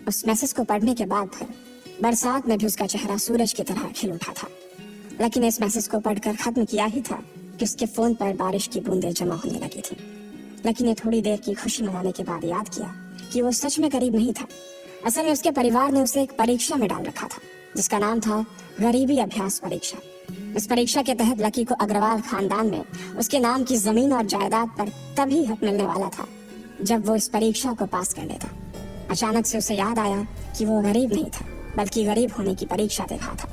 उस मैसेज को पढ़ने के बाद बरसात में भी उसका चेहरा सूरज की तरह खिल उठा था। लकी ने इस मैसेज को पढ़कर खत्म किया ही था कि उसके फोन पर बारिश की बूंदें जमा होने लगी थी। लकी ने थोड़ी देर की खुशी मनाने के बाद याद किया कि वो सच में गरीब नहीं था। असल में उसके परिवार ने उसे एक परीक्षा में डाल रखा था जिसका नाम था गरीबी अभ्यास परीक्षा। इस परीक्षा के तहत लकी को अग्रवाल खानदान में उसके नाम की जमीन और जायदाद पर तभी हक मिलने वाला था जब वो इस परीक्षा को पास कर लेता। अचानक से उसे याद आया कि वो गरीब नहीं था बल्कि गरीब होने की परीक्षा दे रहा था।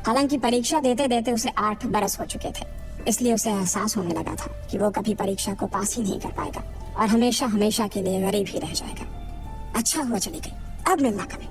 हालांकि परीक्षा देते देते उसे 8 बरस हो चुके थे, इसलिए उसे एहसास होने लगा था कि वो कभी परीक्षा को पास ही नहीं कर पाएगा और हमेशा हमेशा के लिए गरीब ही रह जाएगा। अच्छा हुआ चली गई, अब मिलना कभी।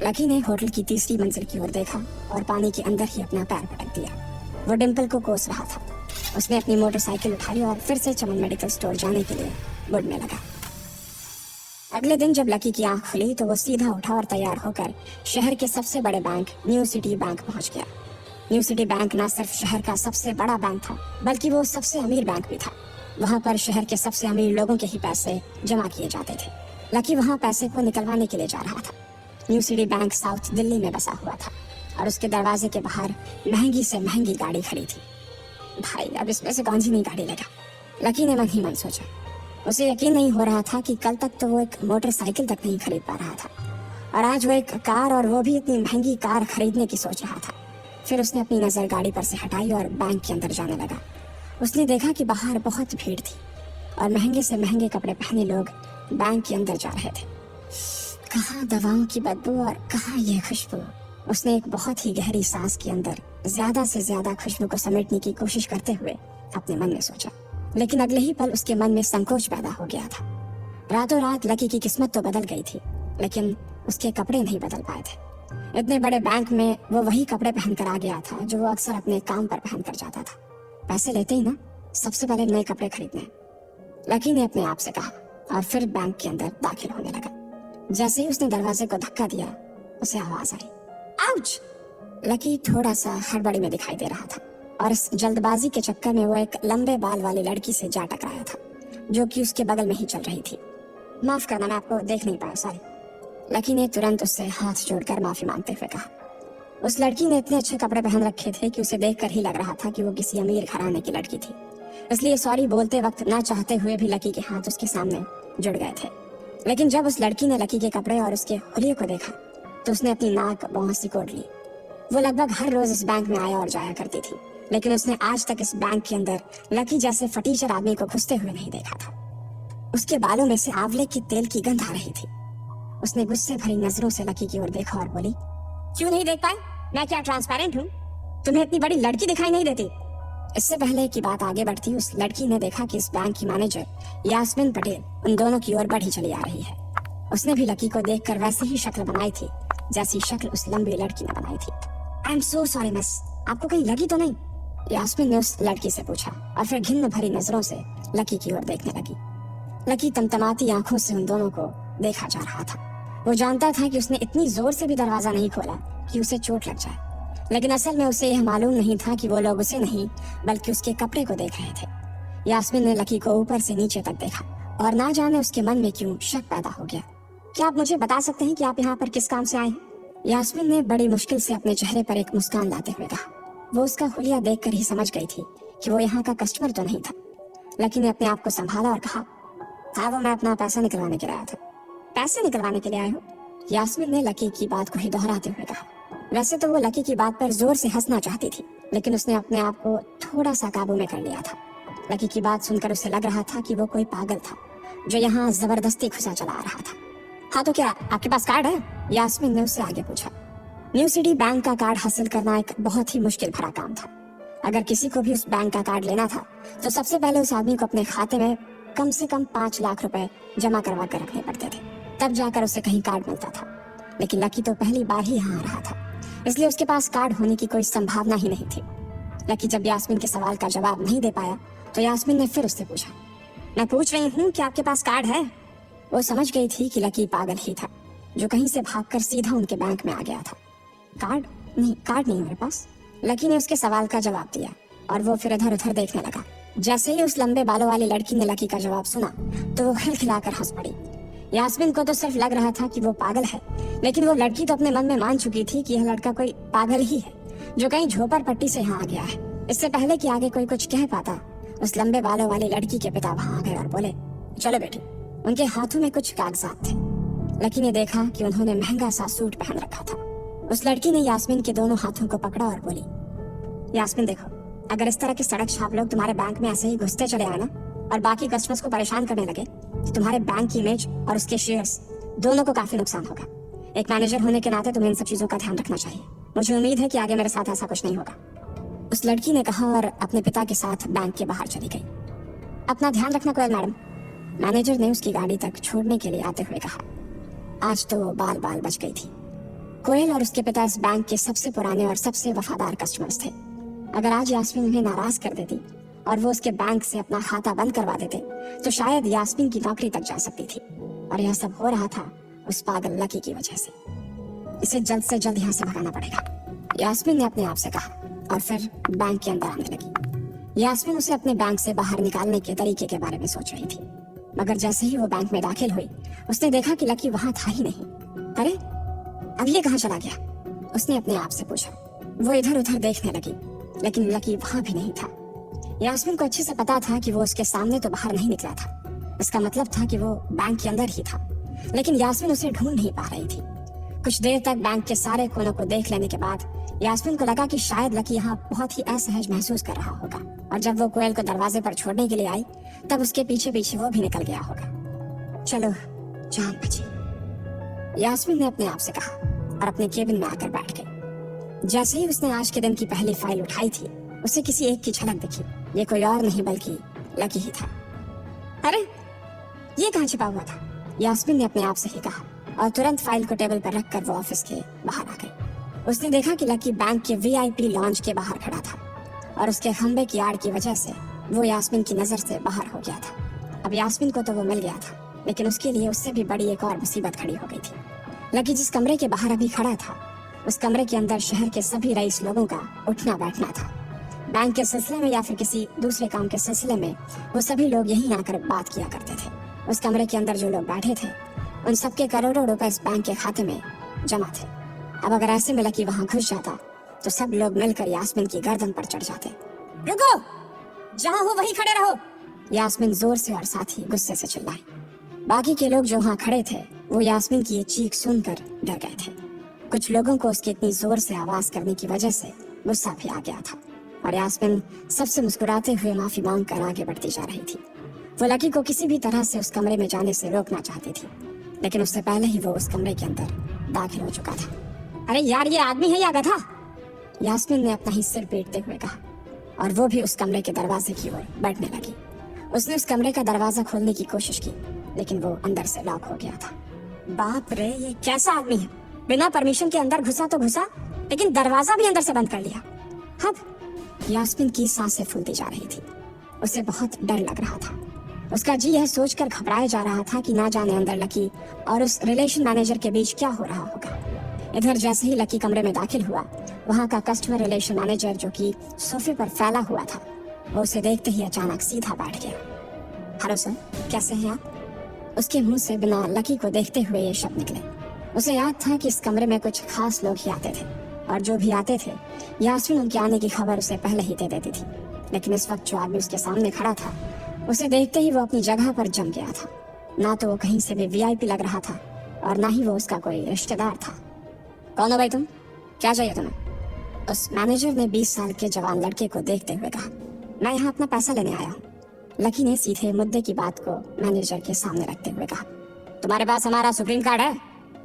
लकी ने होटल की तीसरी मंजिल की ओर देखा और पानी के अंदर ही अपना पैर पटक दिया। वो डिम्पल को कोस रहा था। उसने अपनी मोटरसाइकिल उठाई और फिर से चमन मेडिकल स्टोर जाने के लिए मुड़ने लगा। अगले दिन जब लकी की आंख खुली तो वो सीधा उठा और तैयार होकर शहर के सबसे बड़े बैंक न्यू सिटी बैंक पहुंच गया। न्यू सिटी बैंक न सिर्फ शहर का सबसे बड़ा बैंक था बल्कि वो सबसे अमीर बैंक भी था। वहाँ पर शहर के सबसे अमीर लोगों के ही पैसे जमा किए जाते थे। लकी वहाँ पैसे को निकलवाने के लिए जा रहा था। New city bank south Delhi में बसा हुआ था और उसके दरवाजे के बाहर महंगी से महंगी गाड़ी खड़ी थी। भाई, अब इसमें से कौन सी नई गाड़ी लेगा, लकी ने मन ही मन सोचा। उसे यकीन नहीं हो रहा था कि कल तक तो वो एक मोटरसाइकिल तक नहीं खरीद पा रहा था और आज वो एक कार, और वो भी इतनी महंगी कार खरीदने की सोच रहा था। फिर उसने अपनी नजर गाड़ी पर से हटाई और बैंक के अंदर जाने लगा। उसने देखा कि बाहर बहुत भीड़ थी और महंगे से महंगे कपड़े पहने लोग बैंक के अंदर जा रहे थे। कहाँ दवाओं की बदबू और कहाँ ये खुशबू। उसने एक बहुत ही गहरी सांस के अंदर ज्यादा से ज्यादा खुशबू को समेटने की कोशिश करते हुए अपने मन में सोचा, लेकिन अगले ही पल उसके मन में संकोच पैदा हो गया था। रातों रात लकी की किस्मत तो बदल गई थी लेकिन उसके कपड़े नहीं बदल पाए थे। इतने बड़े बैंक में वो वही कपड़े पहनकर आ गया था जो वो अक्सर अपने काम पर पहनकर जाता था। पैसे लेते ही ना सबसे पहले नए कपड़े खरीदने, लकी ने अपने आप से कहा और फिर बैंक के अंदर दाखिल होने लगा। जैसे ही उसने दरवाजे को धक्का दिया उसे आवाज आई, आउच! लकी थोड़ा सा हड़बड़ी में दिखाई दे रहा था और इस जल्दबाजी के चक्कर में वो एक लंबे बाल वाली लड़की से जा टकराया था जो कि उसके बगल में ही चल रही थी। माफ करना, मैं आपको देख नहीं पाया, सॉरी। लकी ने तुरंत उससे हाथ जोड़कर माफी मांगते हुए कहा। उस लड़की ने इतने अच्छे कपड़े पहन रखे थे कि उसे देखकर ही लग रहा था कि वो किसी अमीर घराने की लड़की थी, इसलिए सॉरी बोलते वक्त ना चाहते हुए भी लकी के हाथ उसके सामने जुड़ गए थे। लेकिन जब उस लड़की ने लकी के कपड़े और उसके हुलिये को देखा तो उसने अपनी नाक बाहों से कोड़ ली। वो लगभग हर रोज इस बैंक में आया और जाया करती थी लेकिन उसने आज तक इस बैंक के अंदर लकी जैसे फटीचर आदमी को घुसते हुए नहीं देखा था। उसके बालों में से आंवले के तेल की गंध आ रही थी। उसने गुस्से भरी नजरों से लकी की ओर देखा और बोली, क्यों नहीं देख पाए? मैं क्या ट्रांसपेरेंट हूँ? तुम्हें इतनी बड़ी लड़की दिखाई नहीं देती? इससे पहले की बात आगे बढ़ती, उस लड़की ने देखा कि इस बैंक की मैनेजर यास्मीन पटेल उन दोनों की ओर बढ़ी चली आ रही है। उसने भी लकी को देखकर वैसी ही शक्ल बनाई थी जैसी शक्ल उस लंबी लड़की ने बनाई थी। I am so sorry miss, आपको कहीं लगी तो नहीं? यास्मीन ने उस लड़की से पूछा और फिर घिन्न भरी नजरों से लकी की ओर देखने लगी। लकी तमतमाती आंखों से उन दोनों को देखा जा रहा था। वो जानता था कि उसने इतनी जोर से भी दरवाजा नहीं खोला कि उसे चोट लग जाए, लेकिन असल में उसे यह मालूम नहीं था कि वो लोग उसे नहीं बल्कि उसके कपड़े को देख रहे थे। यास्मीन ने लकी को ऊपर से नीचे तक देखा और ना जाने उसके मन में क्यों शक पैदा हो गया। क्या आप मुझे बता सकते हैं कि आप यहाँ पर किस काम से आए हैं? यास्मीन ने बड़ी मुश्किल से अपने चेहरे पर एक मुस्कान लाते हुए कहा। वो उसका हुलिया देखकर ही समझ गई थी कि वो यहाँ का कस्टमर तो नहीं था। लकी ने अपने आप को संभाला और कहा, हाँ, वो मैं अपना पैसा निकलवाने के लिए आया था। पैसे निकलवाने के लिए आए हो? यास्मीन ने लकी की बात को ही दोहराते हुए कहा। वैसे तो वो लकी की बात पर जोर से हंसना चाहती थी लेकिन उसने अपने आप को थोड़ा सा काबू में कर लिया था। लकी की बात सुनकर उसे लग रहा था कि वो कोई पागल था जो यहाँ जबरदस्ती घुसा चला आ रहा था। हाँ, तो क्या आपके पास कार्ड है? यास्मीन ने उससे आगे पूछा। न्यू सिटी बैंक का कार्ड हासिल करना एक बहुत ही मुश्किल भरा काम था। अगर किसी को भी उस बैंक का कार्ड लेना था तो सबसे पहले उस आदमी को अपने खाते में कम से कम 5 लाख रुपए जमा करवा कर रखने पड़ते थे, तब जाकर उसे कहीं कार्ड मिलता था। लेकिन लकी तो पहली बार ही यहाँ आ रहा था, इसलिए उसके पास कार्ड होने की कोई संभावना ही नहीं थी। लकी जब यास्मीन के सवाल का जवाब नहीं दे पाया तो यास्मीन ने फिर उससे पूछा, मैं पूछ रही हूँ कि आपके पास कार्ड है? वो समझ गई थी कि लकी पागल ही था जो कहीं से भागकर सीधा उनके बैंक में आ गया था। कार्ड नहीं मेरे पास। लकी ने उसके सवाल का जवाब दिया और वो फिर इधर उधर देखने लगा। जैसे ही उस लंबे बालों वाली लड़की ने लकी का जवाब सुना तो वो खिलखिलाकर हंस पड़ी। यास्मीन को तो सिर्फ लग रहा था कि वो पागल है, लेकिन वो लड़की तो अपने मन में मान चुकी थी कि यह लड़का कोई पागल ही है जो कहीं झोपड़ पट्टी से यहाँ आ गया है। इससे पहले कि आगे कोई कुछ कह पाता, उस लंबे बालों वाली लड़की के पिता वहां आ गए और बोले, चलो बेटी। उनके हाथों में कुछ कागजात थे। लकी ने देखा कि उन्होंने महंगा सा सूट पहन रखा था। उस लड़की ने यास्मीन के दोनों हाथों को पकड़ा और बोली, यास्मीन देखो, अगर इस तरह के सड़क छाप लोग तुम्हारे बैंक में ऐसे ही घुसते चले आए ना और बाकी कस्टमर्स को परेशान करने लगे तो तुम्हारे बैंक की इमेज और उसके शेयर्स दोनों को काफी नुकसान होगा। एक मैनेजर होने के नाते तुम्हें इन सब चीजों का ध्यान रखना चाहिए। मुझे उम्मीद है कि आगे मेरे साथ ऐसा कुछ नहीं होगा, उस लड़की ने कहा और अपने पिता के साथ बैंक के बाहर चली गई। अपना ध्यान रखना कोयल मैडम, मैनेजर ने उसकी गाड़ी तक छोड़ने के लिए आते हुए कहा। आज तो बाल बाल बच गई थी। कोयल और उसके पिता इस बैंक के सबसे पुराने और सबसे वफादार कस्टमर्स थे। अगर आज यास्मीन उन्हें नाराज कर देती और वो उसके बैंक से अपना खाता बंद करवा देते तो शायद यास्मीन की नौकरी तक जा सकती थी। और यह सब हो रहा था उस पागल लकी की वजह से। इसे जल्द से जल्द यहाँ से भगाना पड़ेगा, यास्मीन ने अपने आप से कहा और फिर बैंक के अंदर आने लगी। यास्मीन उसे अपने बैंक से बाहर निकालने के तरीके के बारे में सोच रही थी, मगर जैसे ही वो बैंक में दाखिल हुई उसने देखा कि लकी वहां था ही नहीं। अरे अब ये कहाँ चला गया, उसने अपने आप से पूछा। वो इधर उधर देखने लगी, लेकिन लकी वहां भी नहीं था। यास्मीन को अच्छे से पता था कि वो उसके सामने तो बाहर नहीं निकला था। इसका मतलब था कि वो बैंक के अंदर ही था, लेकिन यास्मीन उसे ढूंढ नहीं पा रही थी। कुछ देर तक बैंक के सारे कोनों को देख लेने के बाद यास्मीन को लगा कि शायद लकी यहाँ बहुत ही असहज महसूस कर रहा होगा, और जब वो कोयल को दरवाजे पर छोड़ने के लिए आई तब उसके पीछे पीछे वो भी निकल गया होगा। चलो जान बची, यास्मीन ने अपने आप से कहा और अपने केबिन में आकर बैठ गई। जैसे ही उसने आज के दिन की पहली फाइल उठाई थी उसे किसी एक की झलक दिखी। ये कोई और नहीं बल्कि लकी ही था। अरे ये कहाँ छिपा हुआ था, यास्मीन ने अपने आप से ही कहा और तुरंत फाइल को टेबल पर रखकर वो ऑफिस के बाहर आ गई। उसने देखा कि लकी बैंक के वीआईपी लॉन्च के बाहर खड़ा था और उसके खंबे की आड़ की वजह से वो यास्मीन की नजर से बाहर हो गया था। अब यास्मीन को तो वो मिल गया था, लेकिन उसके लिए उससे भी बड़ी एक और मुसीबत खड़ी हो गई थी। लकी जिस कमरे के बाहर अभी खड़ा था उस कमरे के अंदर शहर के सभी रईस लोगों का उठना बैठना था। बैंक के सिलसिले में या फिर किसी दूसरे काम के सिलसिले में वो सभी लोग यहीं आकर बात किया करते थे। उस कमरे के अंदर जो लोग बैठे थे उन सबके करोड़ों रुपए इस बैंक के खाते में जमा थे। अब अगर ऐसे में लकी वहां घुस जाता तो सब लोग मिलकर यास्मीन की गर्दन पर चढ़ जाते। रुको, जहां हो वहीं खड़े रहो, यास्मीन जोर से और साथ ही गुस्से से चिल्लाई। बाकी के लोग जो वहां खड़े थे वो यास्मीन की ये चीख सुनकर डर गए थे। कुछ लोगों को उसकी इतनी जोर से आवाज करने की वजह से गुस्सा भी आ गया था और यास्मीन सबसे मुस्कुराते हुए माफी मांग कर आगे बढ़ती जा रही थी। वो लकी को किसी भी तरह से उस कमरे में जाने से रोकना चाहती थी, लेकिन उससे पहले ही वो उस कमरे के अंदर दाखिल हो चुका था। अरे यार, ये आदमी है या गधा, यास्मीन ने अपना ही सिर पीटते हुए कहा और वो भी उस कमरे के दरवाजे की ओर बढ़ने लगी। उसने उस कमरे का दरवाजा खोलने की कोशिश की, लेकिन वो अंदर से लॉक हो गया था। बाप रे, ये कैसा आदमी है, बिना परमिशन के अंदर घुसा तो घुसा, लेकिन दरवाजा भी अंदर से बंद कर लिया। हद। यास्मीन की सांसें फूलती जा रही थी, उसे बहुत डर लग रहा था। उसका जी यह सोचकर घबराया जा रहा था कि ना जाने अंदर लकी और उस रिलेशन मैनेजर के बीच क्या हो रहा होगा। इधर जैसे ही लकी कमरे में दाखिल हुआ, वहां का कस्टमर रिलेशन मैनेजर जो कि सोफे पर फैला हुआ था, वो उसे देखते ही अचानक सीधा बैठ गया। हेलो सर, कैसे हैं आप? उसके मुंह से बिना लकी को देखते हुए ये शब्द निकले। उसे याद था कि इस कमरे में कुछ खास लोग ही आते थे और जो भी आते थे यास्मीन उनके आने की खबर उसे पहले ही दे देती थी। लेकिन इस वक्त जो आदमी उसके सामने खड़ा था, उसे देखते ही वो अपनी जगह पर जम गया था। ना तो वो कहीं से भी वीआईपी लग रहा था और ना ही वो उसका कोई रिश्तेदार था। कौन हो भाई तुम, क्या चाहिए तुम्हें? उस मैनेजर ने 20 साल के जवान लड़के को देखते हुए कहा। मैं यहाँ अपना पैसा लेने आया हूँ, लकी ने सीधे मुद्दे की बात को मैनेजर के सामने रखते हुए कहा। तुम्हारे पास हमारा सुप्रीम कार्ड है?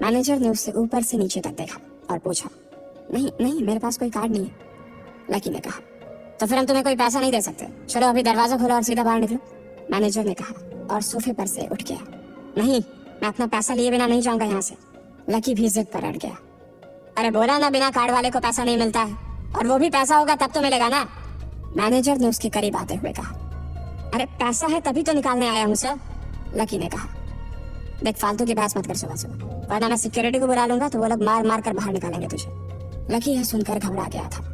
मैनेजर ने उससे ऊपर से नीचे तक देखा और पूछा। नहीं नहीं, मेरे पास कोई कार्ड नहीं है, लकी ने कहा। तो फिर हम तुम्हें कोई पैसा नहीं दे सकते, चलो अभी दरवाजा खोलो और सीधा बाहर निकलो, मैनेजर ने कहा और सोफे पर से उठ गया। नहीं, मैं अपना पैसा लिए बिना नहीं जाऊंगा यहाँ से, लकी भी जिद पर अड़ गया। अरे बोला ना, बिना कार्ड वाले को पैसा नहीं मिलता है, और वो भी पैसा होगा तब तो मिलेगा ना, मैनेजर ने उसके करीब आते हुए कहा। अरे पैसा है तभी तो निकालने आया हूँ सर, लकी ने कहा। देख, फालतू की बहस मत कर सुबह सुबह, वरना मैं सिक्योरिटी को बुला लूंगा तो वो लोग मार मार कर बाहर निकालेंगे तुझे। लकी यह सुनकर घबरा गया था।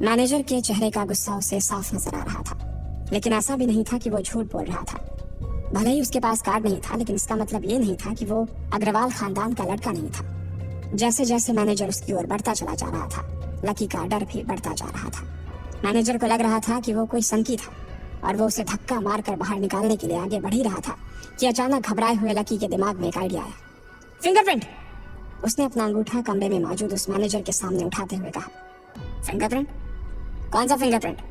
मैनेजर के चेहरे का गुस्सा उसे साफ नजर आ रहा था, लेकिन ऐसा भी नहीं था कि वो झूठ बोल रहा था। भले ही उसके पास कार्ड नहीं था, लेकिन इसका मतलब ये नहीं था कि वो अग्रवाल खानदान का लड़का नहीं था। जैसे जैसे मैनेजर उसकी ओर बढ़ता चला जा रहा था, लकी का डर भी बढ़ता जा रहा था। मैनेजर को लग रहा था कि वो कोई संकी था और वो उसे धक्का मारकर बाहर निकालने के लिए आगे बढ़ ही रहा था कि अचानक घबराए हुए लकी के दिमाग में एक आइडिया आया। फिंगरप्रिंट! उसने अपना अंगूठा कमरे में मौजूद उस मैनेजर के सामने उठाते हुए कहा। फिंगरप्रिंट? कौन सा फिंगरप्रिंट?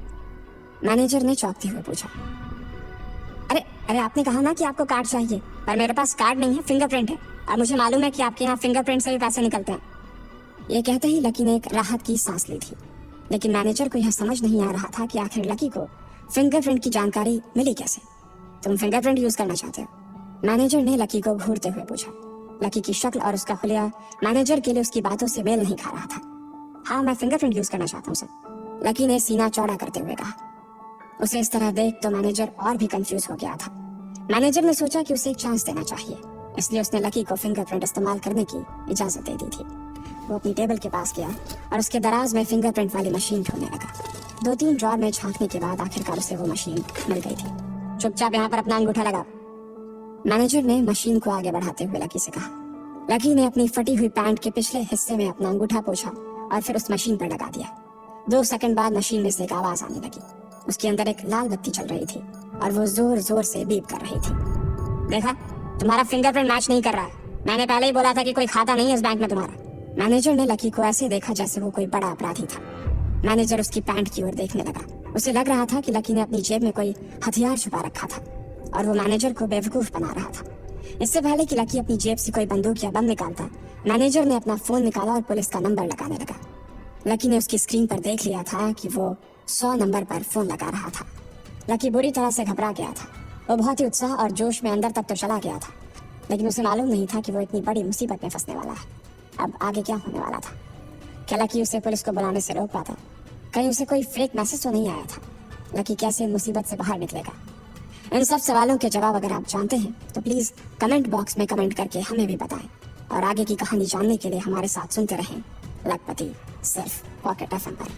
मैनेजर ने चौंकते हुए पूछा। अरे अरे आपने कहा ना कि आपको कार्ड चाहिए, पर मेरे पास कार्ड नहीं है, फिंगरप्रिंट है, और मुझे मालूम है कि आपके यहाँ फिंगरप्रिंट से भी पैसे निकलते हैं। ये कहते ही लकी ने एक राहत की सांस ली थी, लेकिन मैनेजर को यह समझ नहीं आ रहा था कि आखिर लकी को फिंगरप्रिंट की जानकारी मिली कैसे। तुम फिंगरप्रिंट यूज करना चाहते हो? मैनेजर ने लकी को घूरते हुए पूछा। लकी की शक्ल और उसका हुलिया मैनेजर के लिए उसकी बातों से मेल नहीं खा रहा था। हाँ, मैं फिंगरप्रिंट यूज करना चाहता हूँ सर, लकी ने सीना चौड़ा करते हुए कहा। उसे इस तरह देख तो मैनेजर और भी कंफ्यूज हो गया था। मैनेजर ने सोचा कि उसे एक चांस देना चाहिए, इसलिए उसने लकी को फिंगरप्रिंट इस्तेमाल करने की इजाजत दे दी थी। वो अपनी टेबल के पास गया और उसके दराज में फिंगरप्रिंट वाली मशीन ढूंढने लगा। 2-3 ड्रॉर में झांकने के बाद आखिरकार उसे वो मशीन मिल गई थी। चुपचाप यहाँ पर अपना अंगूठा लगा, मैनेजर ने मशीन को आगे बढ़ाते हुए लकी से कहा। लकी ने अपनी फटी हुई पैंट के पिछले हिस्से में अपना अंगूठा पोंछा और फिर उस मशीन पर लगा दिया। 2 सेकंड बाद मशीन में से एक आवाज आने लगी। उसके अंदर एक लाल बत्ती चल रही थी और वो जोर जोर से बीप कर रही थी। देखा, तुम्हारा फिंगरप्रिंट मैच नहीं कर रहा है। मैंने पहले ही बोला था कि कोई खाता नहीं है इस बैंक में तुम्हारा। मैनेजर ने लकी को ऐसे देखा जैसे वो कोई बड़ा अपराधी था। मैनेजर उसकी पैंट की ओर देखने लगा। उसे लग रहा था कि लकी ने अपनी जेब में कोई हथियार छुपा रखा था और वो मैनेजर को बेवकूफ बना रहा था। इससे पहले कि लकी अपनी जेब से कोई बंदूक या बम निकालता, मैनेजर ने अपना फोन निकाला और पुलिस का नंबर लगाने लगा। लकी ने उसकी स्क्रीन पर देख लिया था कि वो 100 नंबर पर फोन लगा रहा था। लकी बुरी तरह से घबरा गया था। वो बहुत ही उत्साह और जोश में अंदर तक तो चला गया था, लेकिन उसे मालूम नहीं था कि वो इतनी बड़ी मुसीबत में फंसने वाला है। अब आगे क्या होने वाला था? क्या लकी उसे पुलिस को बुलाने से रोक पाता? कहीं उसे कोई फेक मैसेज तो नहीं आया था? लकी कैसे मुसीबत से बाहर निकलेगा? इन सब सवालों के जवाब अगर आप जानते हैं तो प्लीज कमेंट बॉक्स में कमेंट करके हमें भी बताएं, और आगे की कहानी जानने के लिए हमारे साथ सुनते रहें लखपति सिर्फ पॉकेट FM पर।